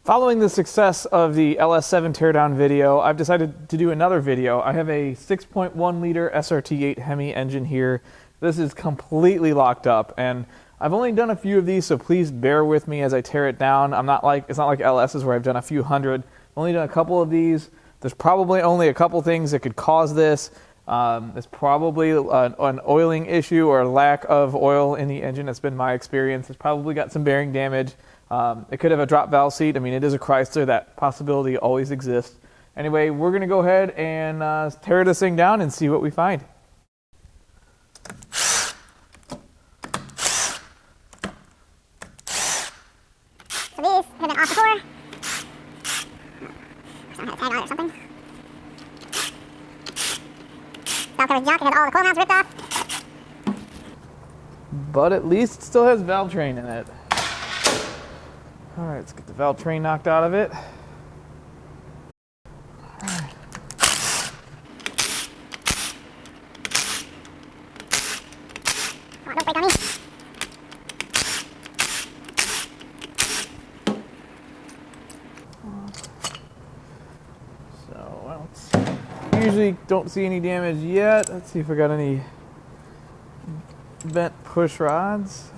Following the success of the LS7 teardown video, I've decided to do another video. I have a 6.1 liter SRT8 Hemi engine here. This is completely locked up, and I've only done a few of these, so please bear with me as I tear it down. It's not like LS's where I've done a few hundred. I've only done a couple of these. There's probably only a couple things that could cause this. It's probably an oiling issue or a lack of oil in the engine. That's been my experience. It's probably got some bearing damage. It could have a drop valve seat. I mean, it is a Chrysler. That possibility always exists. Anyway, we're going to go ahead and tear this thing down and see what we find. So these have been off before. Someone had a tag on it or something. Valve cover's junk. It has all the coil mounts ripped off. But at least it still has valve train in it. All right, let's get the valve train knocked out of it. Come on, don't break on me. So, usually don't see any damage yet. Let's see if I got any bent push rods.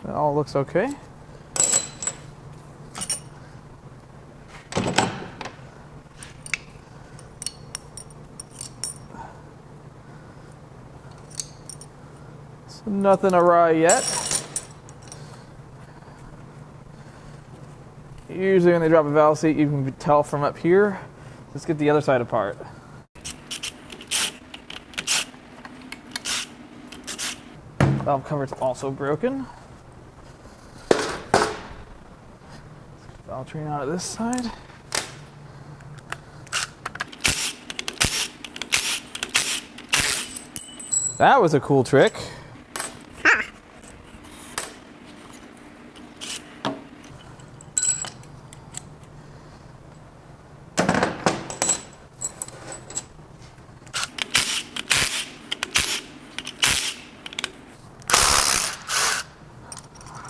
That all looks okay. So nothing awry yet. Usually when they drop a valve seat, you can tell from up here. Let's get the other side apart. Valve cover's also broken. Valve train out of this side. That was a cool trick.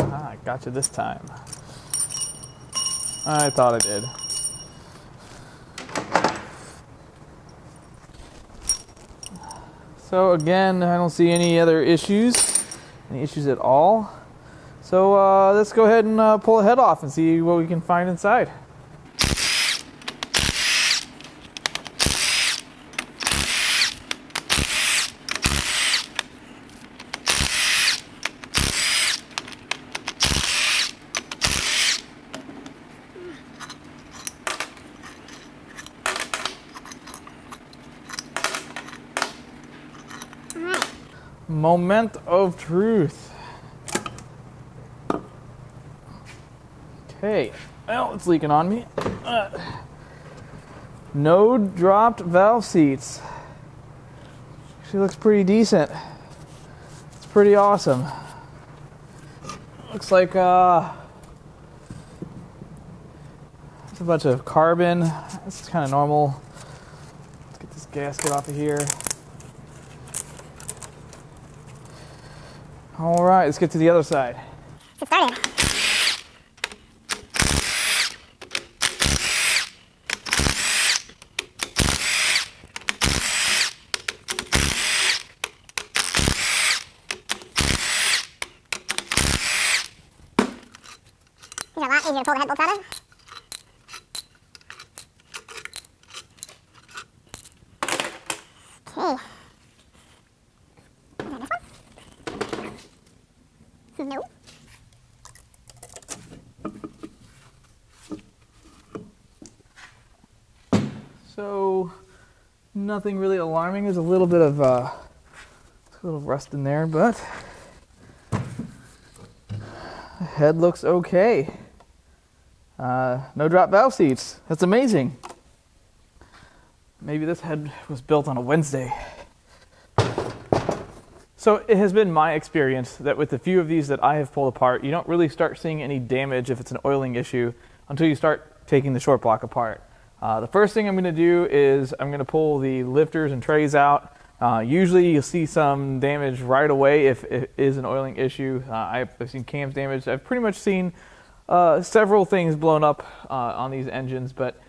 I got you this time. I thought I did. So again, I don't see any other issues, at all. So let's go ahead and pull the head off and see what we can find inside. Moment of truth. Okay, well, it's leaking on me. No dropped valve seats. Actually looks pretty decent. It's pretty awesome. Looks like it's a bunch of carbon. This is kind of normal. Let's get this gasket off of here. All right, let's get to the other side. Get started. These are a lot easier to pull the head bolts out of. Okay. And then this one. No. So, nothing really alarming. There's a little bit of rust in there, but the head looks okay. No drop valve seats. That's amazing. Maybe this head was built on a Wednesday. So it has been my experience that with the few of these that I have pulled apart, you don't really start seeing any damage if it's an oiling issue until you start taking the short block apart. The first thing I'm going to do is I'm going to pull the lifters and trays out. Usually you'll see some damage right away if it is an oiling issue. I've seen cams damaged. I've pretty much seen several things blown up on these engines, but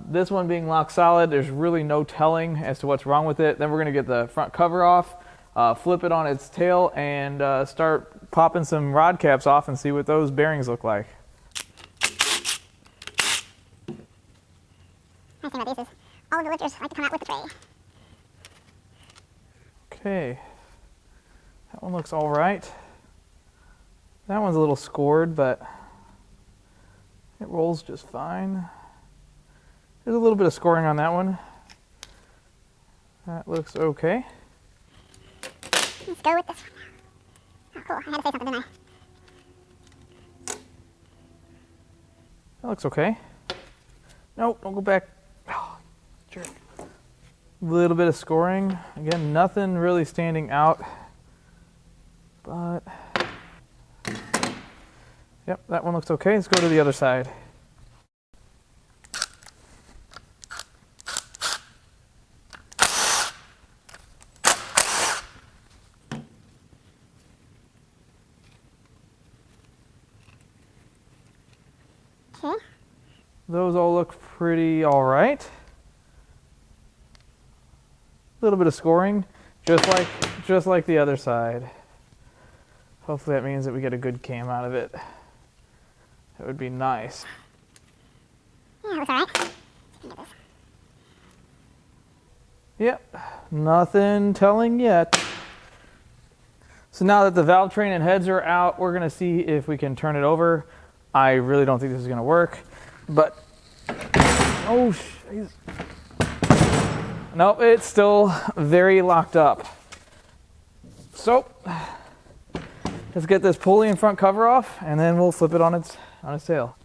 this one being locked solid, there's really no telling as to what's wrong with it. Then we're going to get the front cover off, flip it on its tail, and start popping some rod caps off and see what those bearings look like. Nice thing about these is all of the lifters like to come out with the tray. Okay, that one looks all right. That one's a little scored, but it rolls just fine. There's a little bit of scoring on that one. That looks okay. Let's go with this one. Oh, cool. I had to say something, didn't I? That looks okay. Nope, don't go back. Oh, jerk. A little bit of scoring. Again, nothing really standing out. But, yep, that one looks okay. Let's go to the other side. Okay. Those all look pretty all right. A little bit of scoring, just like the other side. Hopefully that means that we get a good cam out of it. That would be nice. Yeah, looks alright. Get this. Yep, nothing telling yet. So now that the valve train and heads are out, we're gonna see if we can turn it over. I really don't think this is gonna work, but, oh, jeez. Nope, it's still very locked up. So, let's get this pulley and front cover off, and then we'll flip it on its tail.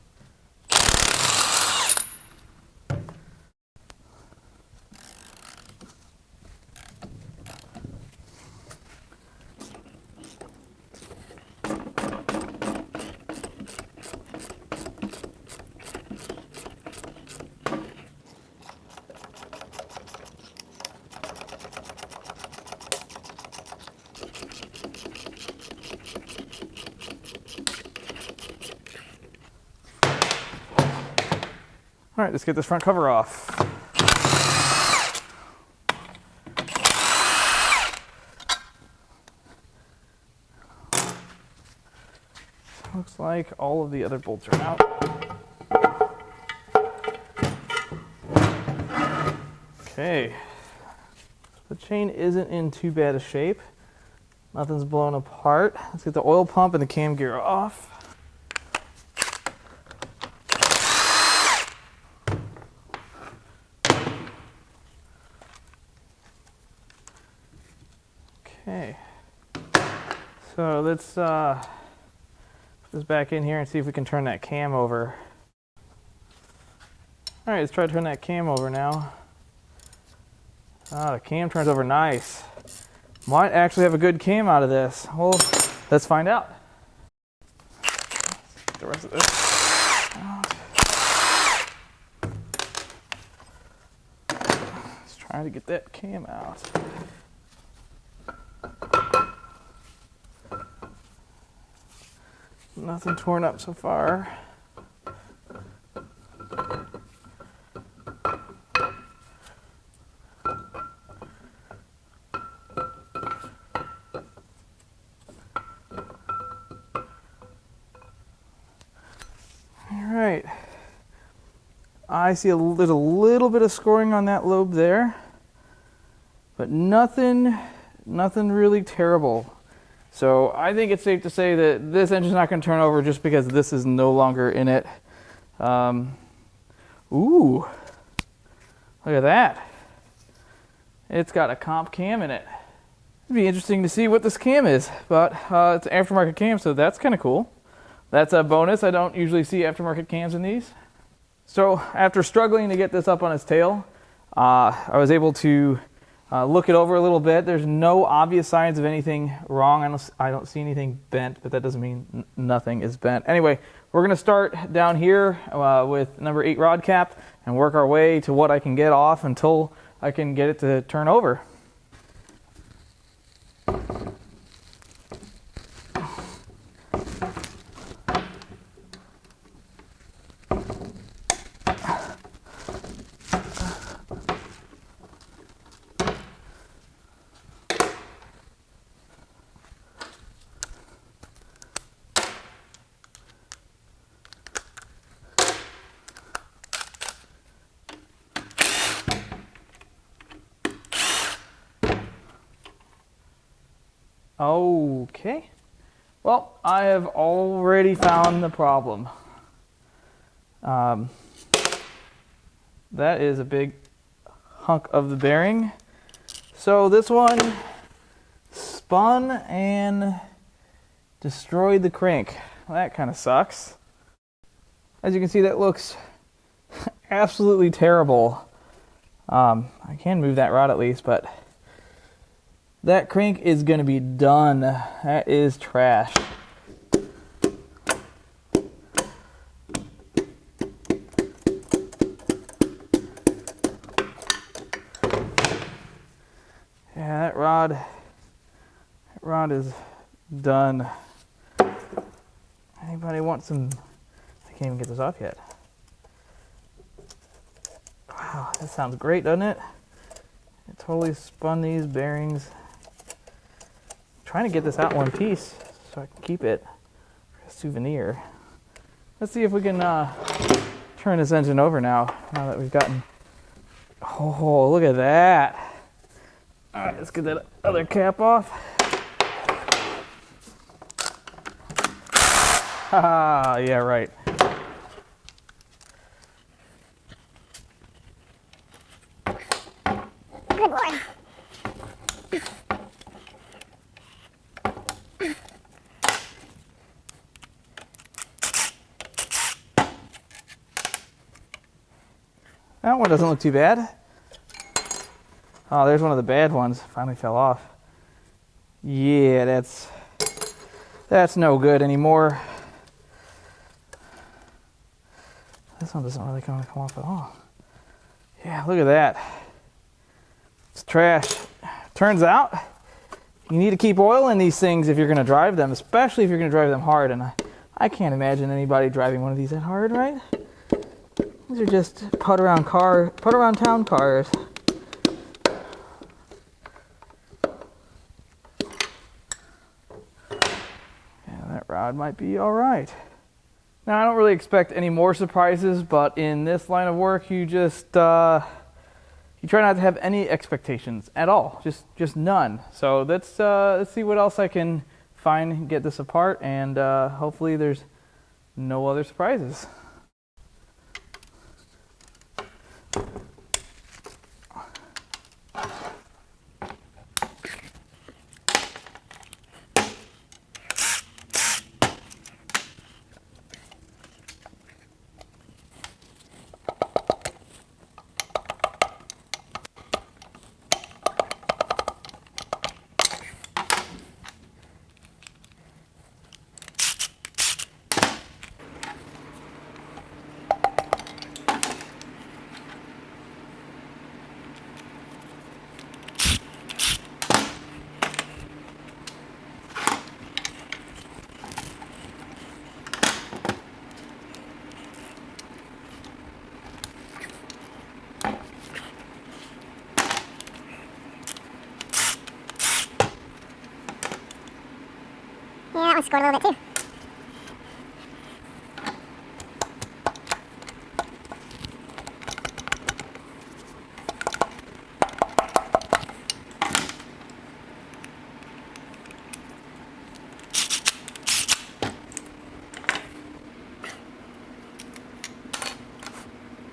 All right, let's get this front cover off. Looks like all of the other bolts are out. Okay, the chain isn't in too bad a shape. Nothing's blown apart. Let's get the oil pump and the cam gear off. Okay, so let's put this back in here and see if we can turn that cam over. All right, let's try to turn that cam over now. Ah, the cam turns over nice. Might actually have a good cam out of this. Well, let's find out. Get the rest of this out. Let's try to get that cam out. Nothing torn up so far. All right. I see there's a little bit of scoring on that lobe there, but nothing really terrible. So I think it's safe to say that this engine's not going to turn over just because this is no longer in it. Ooh, look at that. It's got a comp cam in it. It'd be interesting to see what this cam is, but it's an aftermarket cam, so that's kind of cool. That's a bonus. I don't usually see aftermarket cams in these. So after struggling to get this up on its tail, I was able to look it over a little bit. There's no obvious signs of anything wrong. I don't see anything bent, but that doesn't mean nothing is bent. Anyway, we're going to start down here with number 8 rod cap and work our way to what I can get off until I can get it to turn over. Okay. Well, I have already found the problem. That is a big hunk of the bearing. So this one spun and destroyed the crank. That kind of sucks. As you can see, that looks absolutely terrible. I can move that rod at least, but that crank is going to be done. That is trash. Yeah, that rod is done. Anybody want some? I can't even get this off yet. Wow, that sounds great, doesn't it? It totally spun these bearings. I'm trying to get this out in one piece so I can keep it for a souvenir. Let's see if we can turn this engine over now that we've gotten. Oh, look at that. All right, let's get that other cap off. Haha, yeah, right. Good boy. That one doesn't look too bad. Oh, there's one of the bad ones. Finally fell off. Yeah, that's no good anymore. This one doesn't really come off at all. Yeah, look at that. It's trash. Turns out you need to keep oil in these things if you're going to drive them, especially if you're going to drive them hard. And I can't imagine anybody driving one of these that hard, right? These are just put around town cars. Yeah, that rod might be all right. Now, I don't really expect any more surprises, but in this line of work, you just you try not to have any expectations at all, just none. So let's see what else I can find and get this apart, and hopefully there's no other surprises. Yeah, that one scored a little bit too.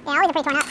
Yeah, all these are pretty torn up.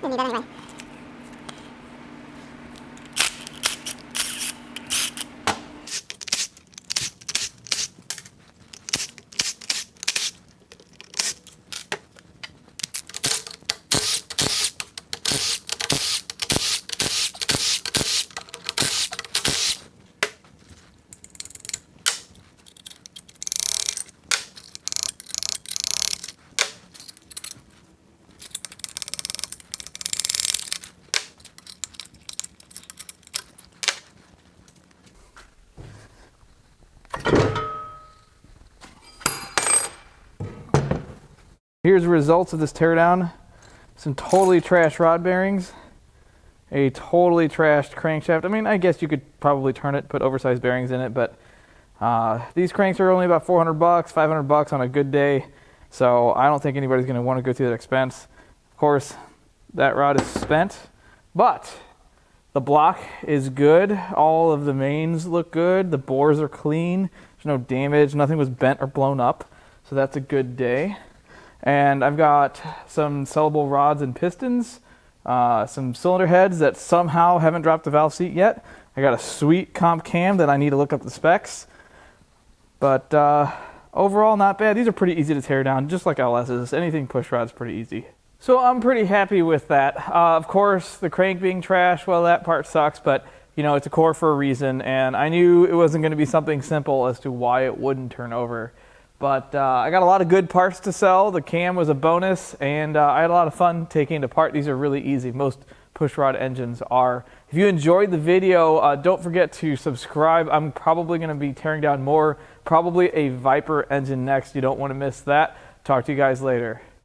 gonna need that anyway. Here's the results of this teardown. Some totally trashed rod bearings, a totally trashed crankshaft. I mean, I guess you could probably turn it, put oversized bearings in it, but these cranks are only about 400 bucks, 500 bucks on a good day. So I don't think anybody's going to want to go through that expense. Of course, that rod is spent, but the block is good. All of the mains look good. The bores are clean. There's no damage. Nothing was bent or blown up. So that's a good day. And I've got some sellable rods and pistons, some cylinder heads that somehow haven't dropped the valve seat yet. I got a sweet comp cam that I need to look up the specs. But overall, not bad. These are pretty easy to tear down, just like LS's. Anything push rod's pretty easy. So I'm pretty happy with that. Of course, the crank being trash, well, that part sucks, but you know, it's a core for a reason, and I knew it wasn't going to be something simple as to why it wouldn't turn over. But I got a lot of good parts to sell. The cam was a bonus, and I had a lot of fun taking it apart. These are really easy. Most pushrod engines are. If you enjoyed the video, don't forget to subscribe. I'm probably going to be tearing down more, probably a Viper engine next. You don't want to miss that. Talk to you guys later.